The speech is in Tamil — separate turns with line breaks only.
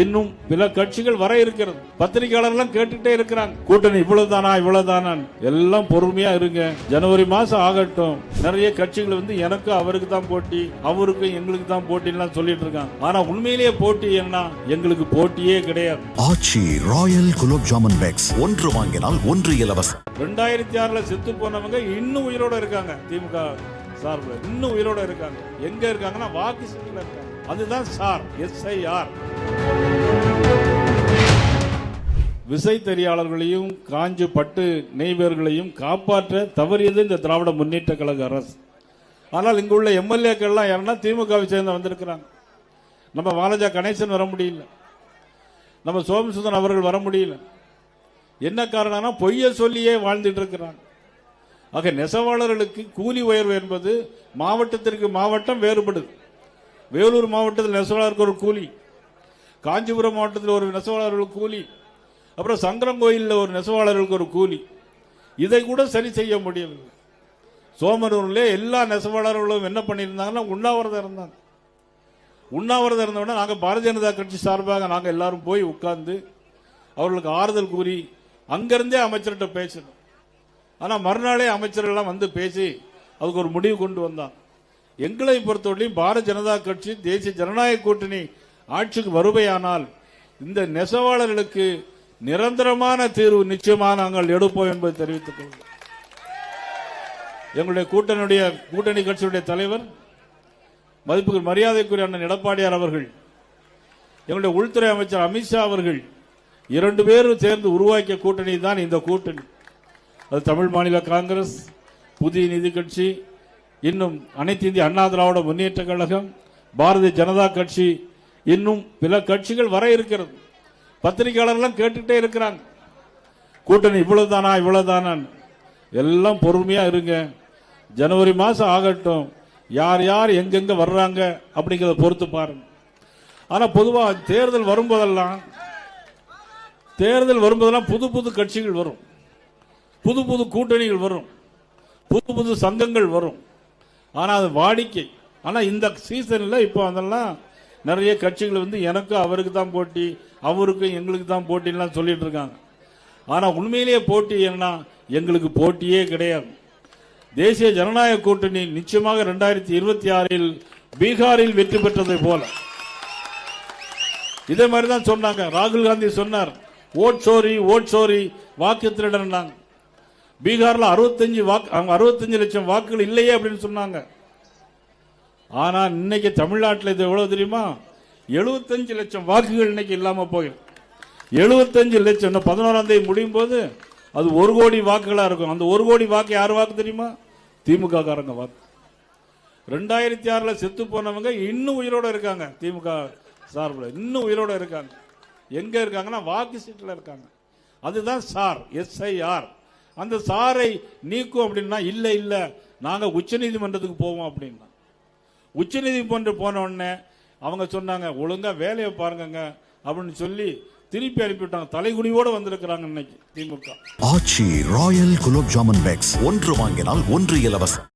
இன்னும் பிற கட்சிகள் வர இருக்கிறது. பத்திரிகையாளர்லாம் கேட்டுட்டே இருக்கிறாங்க, கூட்டணி இவ்வளவுதானா இவ்வளவுதானா. எல்லாம் பொறுமையா இருங்க, ஜனவரி மாசம் ஆகட்டும். நிறைய கட்சிகள் வந்து எனக்கு அவருக்கு தான் போட்டி, அவருக்கு எங்களுக்கு தான் போட்டிலாம் சொல்லிட்டு இருக்காங்க. ஆனா உண்மையிலேயே போட்டி என்ன? எங்களுக்கு போட்டியே கிடையாது.
ஆச்சி ராயல் குலோப் ஜாமுன் பேக்ஸ் ஒன்று வாங்கினால் ஒன்று இலவசம்.
2006 செத்து போனவங்க இன்னும் உயிரோட இருக்காங்க. திமுக சார்பில் இன்னும் உயிரோட இருக்காங்க. எங்க இருக்காங்கன்னா வாக்கு சீட்டுல இருக்காங்க. அதுதான் சார் SIR. விசைத்தறியாளர்களையும் காஞ்சு பட்டு நெய்வேர்களையும் காப்பாற்ற தவறியது இந்த திராவிட முன்னேற்ற கழக அரசு. ஆனால் இங்குள்ள MLAக்கள்லாம் யாருன்னா திமுகவை சேர்ந்து வந்திருக்கிறாங்க. நம்ம வாலஜா கணேசன் வர முடியல, நம்ம சோமசுந்தரன் அவர்கள் வர முடியல. என்ன காரணம்னா பொய்ய சொல்லியே வாழ்ந்துட்டு இருக்கிறாங்க. ஆக நெசவாளர்களுக்கு கூலி உயர்வு என்பது மாவட்டத்திற்கு மாவட்டம் வேறுபடுது. வேலூர் மாவட்டத்தில் நெசவாளருக்கு ஒரு கூலி, காஞ்சிபுரம் மாவட்டத்தில் ஒரு நெசவாளர்களுக்கு கூலி, அப்புறம் சங்கரங்கோயிலில் ஒரு நெசவாளர்களுக்கு ஒரு கூலி. இதை கூட சரி செய்ய முடியவில்லை. சோமனூரில் எல்லா நெசவாளர்களும் என்ன பண்ணியிருந்தாங்கன்னா உண்ணாவிரதம் இருந்தாங்க. உண்ணாவிரதம் இருந்தோடனே நாங்கள் பாரதிய ஜனதா கட்சி சார்பாக நாங்கள் எல்லாரும் போய் உட்கார்ந்து அவர்களுக்கு ஆறுதல் கூறி அங்கிருந்தே அமைச்சர்கிட்ட பேசணும். ஆனால் மறுநாளே அமைச்சர்கள்லாம் வந்து பேசி அதுக்கு ஒரு முடிவு கொண்டு வந்தாங்க. எங்களை பொறுத்தவரையும் பாரதிய ஜனதா கட்சி தேசிய ஜனநாயக கூட்டணி ஆட்சிக்கு வருவையானால் இந்த நெசவாளர்களுக்கு நிரந்தரமான தீர்வு நிச்சயமாக நாங்கள் எடுப்போம் என்பதை தெரிவித்துக் கொள்கிறோம். எங்களுடைய கூட்டணி கட்சியுடைய தலைவர் மதிப்புக்கு மரியாதைக்குரிய அண்ணன் எடப்பாடியார் அவர்கள், எங்களுடைய உள்துறை அமைச்சர் அமித்ஷா அவர்கள் 2 பேரும் சேர்ந்து உருவாக்கிய கூட்டணி தான் இந்த கூட்டணி. அது தமிழ் மாநில காங்கிரஸ், புதிய நீதி கட்சி, இன்னும் அனைத்து இந்திய அண்ணா திராவிட முன்னேற்ற கழகம், பாரதிய ஜனதா கட்சி, இன்னும் பிற கட்சிகள் வர இருக்கிறது. பத்திரிகையாளர்லாம் கேட்டுட்டே இருக்கிறாங்க, கூட்டணி இவ்வளவுதானா இவ்வளவுதானா. எல்லாம் பொறுமையா இருங்க, ஜனவரி மாசம் ஆகட்டும். யார் யார் எங்கெங்க வர்றாங்க அப்படிங்கிறத பொறுத்து பாருங்க. ஆனா பொதுவாக தேர்தல் வரும்போதெல்லாம் புது புது கட்சிகள் வரும், புது புது கூட்டணிகள் வரும், புது புது சங்கங்கள் வரும். ஆனால் அது வாடிக்கை. ஆனால் இந்த சீசனில் இப்போ அதெல்லாம் நிறைய கட்சிகள் வந்து எனக்கு அவருக்கு தான் போட்டி, அவருக்கு எங்களுக்கு தான் போட்டிலாம் சொல்லிட்டு இருக்காங்க. ஆனால் உண்மையிலேயே போட்டி என்ன? எங்களுக்கு போட்டியே கிடையாது. தேசிய ஜனநாயக கூட்டணி நிச்சயமாக 2026 பீகாரில் வெற்றி பெற்றதை போல இதே மாதிரி தான் சொன்னாங்க. ராகுல் காந்தி சொன்னார், ஓட் சோரி வாக்கு திருடனாங்க. பீகார்ல 65 லட்சம் வாக்குகள் இல்லையே அப்படின்னு சொன்னாங்க. ஆனா இன்னைக்கு தமிழ்நாட்டில் இது எவ்வளவு தெரியுமா? 75 லட்சம் வாக்குகள் இன்னைக்கு இல்லாம போயிடும். 75 லட்சம் 11ஆம் தேதி முடியும் போது அது 1 கோடி வாக்குகளா இருக்கும். அந்த 1 கோடி வாக்கு யார் வாக்கு தெரியுமா? திமுக காரங்க வாக்கு. 2006 செத்து போனவங்க இன்னும் உயிரோட இருக்காங்க. திமுக சார்பில் இன்னும் உயிரோட இருக்காங்க. எங்க இருக்காங்கன்னா வாக்கு சீட்டில் இருக்காங்க. அதுதான் சார் SIR. அந்த சாரை நீக்கும் அப்படின்னா இல்ல நாங்க உச்ச நீதிமன்றத்துக்கு போவோம் அப்படின்னா. உச்ச நீதிமன்றம் போன உடனே அவங்க சொன்னாங்க, ஒழுங்கா வேலையை பாருங்க அப்படின்னு சொல்லி திருப்பி அனுப்பிவிட்டாங்க. தலைகுனியோட வந்திருக்கிறாங்க இன்னைக்கு திமுக.
ஆச்சி ராயல் குலோப் ஜாமுன் பேக்ஸ் ஒன்று வாங்கினால் ஒன்று இலவசம்.